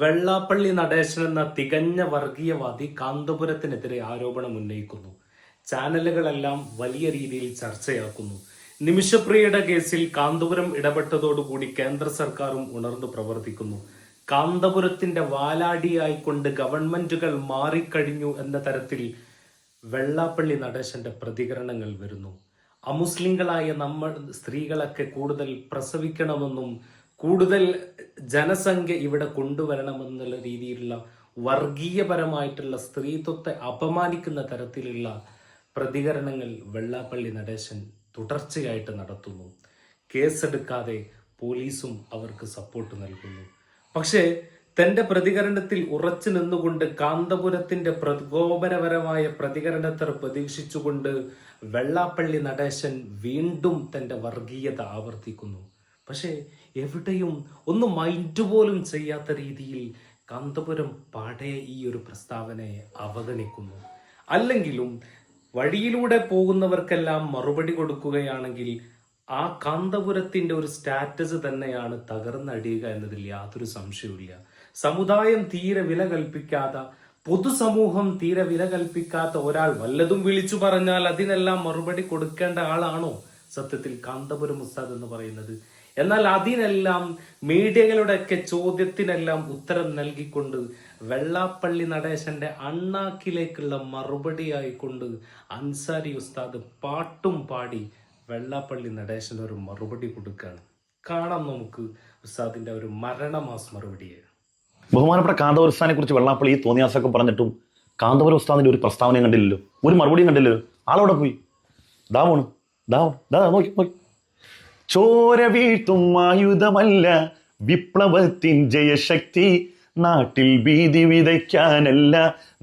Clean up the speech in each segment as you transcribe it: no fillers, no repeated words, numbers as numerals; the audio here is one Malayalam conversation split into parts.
വെള്ളാപ്പള്ളി നടേശൻ എന്ന തികഞ്ഞ വർഗീയവാദി കാന്തപുരത്തിനെതിരെ ആരോപണം ഉന്നയിക്കുന്നു. ചാനലുകളെല്ലാം വലിയ രീതിയിൽ ചർച്ചയാക്കുന്നു. നിമിഷപ്രിയയുടെ കേസിൽ കാന്തപുരം ഇടപെട്ടതോടുകൂടി കേന്ദ്ര സർക്കാരും ഉണർന്നു പ്രവർത്തിക്കുന്നു. കാന്തപുരത്തിന്റെ വാലാടിയായിക്കൊണ്ട് ഗവൺമെന്റുകൾ മാറിക്കഴിഞ്ഞു എന്ന തരത്തിൽ വെള്ളാപ്പള്ളി നടേശന്റെ പ്രതികരണങ്ങൾ വരുന്നു. അമുസ്ലിങ്ങളായ നമ്മൾ സ്ത്രീകളൊക്കെ കൂടുതൽ പ്രസവിക്കണമെന്നും കൂടുതൽ ജനസംഖ്യ ഇവിടെ കൊണ്ടുവരണമെന്നുള്ള രീതിയിലുള്ള വർഗീയപരമായിട്ടുള്ള സ്ത്രീത്വത്തെ അപമാനിക്കുന്ന തരത്തിലുള്ള പ്രതികരണങ്ങൾ വെള്ളാപ്പള്ളി നടേശൻ തുടർച്ചയായിട്ട് നടത്തുന്നു. കേസെടുക്കാതെ പോലീസും അവർക്ക് സപ്പോർട്ട് നൽകുന്നു. പക്ഷേ തന്റെ പ്രതികരണത്തിൽ ഉറച്ചു നിന്നുകൊണ്ട് കാന്തപുരത്തിന്റെ പ്രകോപനപരമായ പ്രതികരണത്തെ പ്രതീക്ഷിച്ചുകൊണ്ട് വെള്ളാപ്പള്ളി നടേശൻ വീണ്ടും തന്റെ വർഗീയത ആവർത്തിക്കുന്നു. പക്ഷേ എവിടെയും ഒന്നും മൈൻഡ് പോലും ചെയ്യാത്ത രീതിയിൽ കാന്തപുരം പാടെ ഈ ഒരു പ്രസ്താവനയെ അവഗണിക്കുന്നു. അല്ലെങ്കിലും വഴിയിലൂടെ പോകുന്നവർക്കെല്ലാം മറുപടി കൊടുക്കുകയാണെങ്കിൽ ആ കാന്തപുരത്തിന്റെ ഒരു സ്റ്റാറ്റസ് തന്നെയാണ് തകർന്നടിയുക എന്നതിൽ യാതൊരു സംശയവുമില്ല. സമുദായം തീരെ വില കൽപ്പിക്കാത്ത, പൊതുസമൂഹം തീരെ വില കൽപ്പിക്കാത്ത ഒരാൾ വല്ലതും വിളിച്ചു പറഞ്ഞാൽ അതിനെല്ലാം മറുപടി കൊടുക്കേണ്ട ആളാണോ സത്യത്തിൽ കാന്തപുരം ഉസ്താദ് എന്ന് പറയുന്നത്? എന്നാൽ അതിനെല്ലാം മീഡിയകളുടെയൊക്കെ ചോദ്യത്തിനെല്ലാം ഉത്തരം നൽകിക്കൊണ്ട് വെള്ളാപ്പള്ളി നടേശന്റെ അണ്ണാക്കിലേക്കുള്ള മറുപടിയായിക്കൊണ്ട് അൻസാരി ഉസ്താദ് പാട്ടും പാടി വെള്ളാപ്പള്ളി നടേശന് ഒരു മറുപടി കൊടുക്കുകയാണ്. കാണാം നമുക്ക് ഉസ്താദിന്റെ ഒരു മരണമാസ് മറുപടിയെ. ബഹുമാനപ്പെട്ട കാന്തപുര ഉസ്താദിനെ കുറിച്ച് വെള്ളാപ്പള്ളി തോന്നിയാസൊക്കെ പറഞ്ഞിട്ടും കാന്തപുര ഉസ്താദിന്റെ ഒരു പ്രസ്താവനയും കണ്ടില്ലല്ലോ, ഒരു മറുപടിയും കണ്ടില്ലല്ലോ. ആളവിടെ പോയി നോക്കി. ചോര വീഴ്ത്തും ആയുധമല്ല വിപ്ലവത്തിൻ ജയശക്തി, നാട്ടിൽ ഭീതി വിതയ്ക്കാനല്ല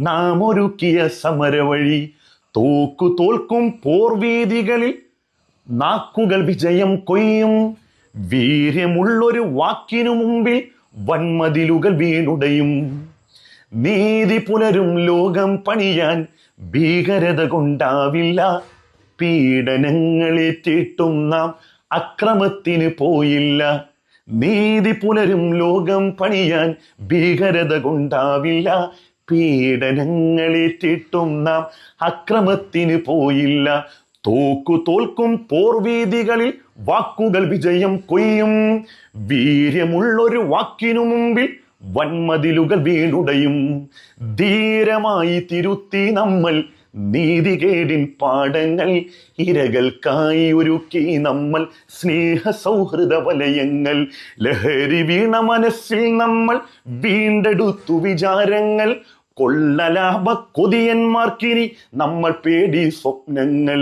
നാം ഒരുക്കിയ സമരവഴി. തോൽക്കും പോർവീതികളിൽ നാക്കുകൾ വിജയം കൊയ്യും, വീര്യമുള്ളൊരു വാക്കിനു മുമ്പിൽ വൻമതിലുകൾ വീണുടയും. നീതി പുലരും ലോകം പണിയാൻ ഭീകരത കൊണ്ടാവില്ല, പീഡനങ്ങളേറ്റിട്ടും നാം അക്രമത്തിന് പോയില്ല. നീതി പുലരും ലോകം പണിയാൻ ഭീകരത കൊണ്ടാവില്ല, പീഡനങ്ങളേറ്റിട്ടും നാം അക്രമത്തിന് പോയില്ല. തോൽക്കും പോർവീതികളിൽ വാക്കുകൾ വിജയം കൊയ്യും, വീര്യമുള്ളൊരു വാക്കിനു മുമ്പിൽ വൻമതിലുകൾ വീണുടയും. ധീരമായി തിരുത്തി നമ്മൾ നീതികേടിൻ പാഠങ്ങൾ, ഇരകൾക്കായി ഒരുക്കി നമ്മൾ സ്നേഹ സൗഹൃദ വലയങ്ങൾ. ലഹരി വീണ മനസ്സിൽ നമ്മൾ വീണ്ടെടുത്തു വിചാരങ്ങൾ, കൊള്ളലാഭ കൊതിയന്മാർക്കിനി നമ്മൾ പേടി സ്വപ്നങ്ങൾ.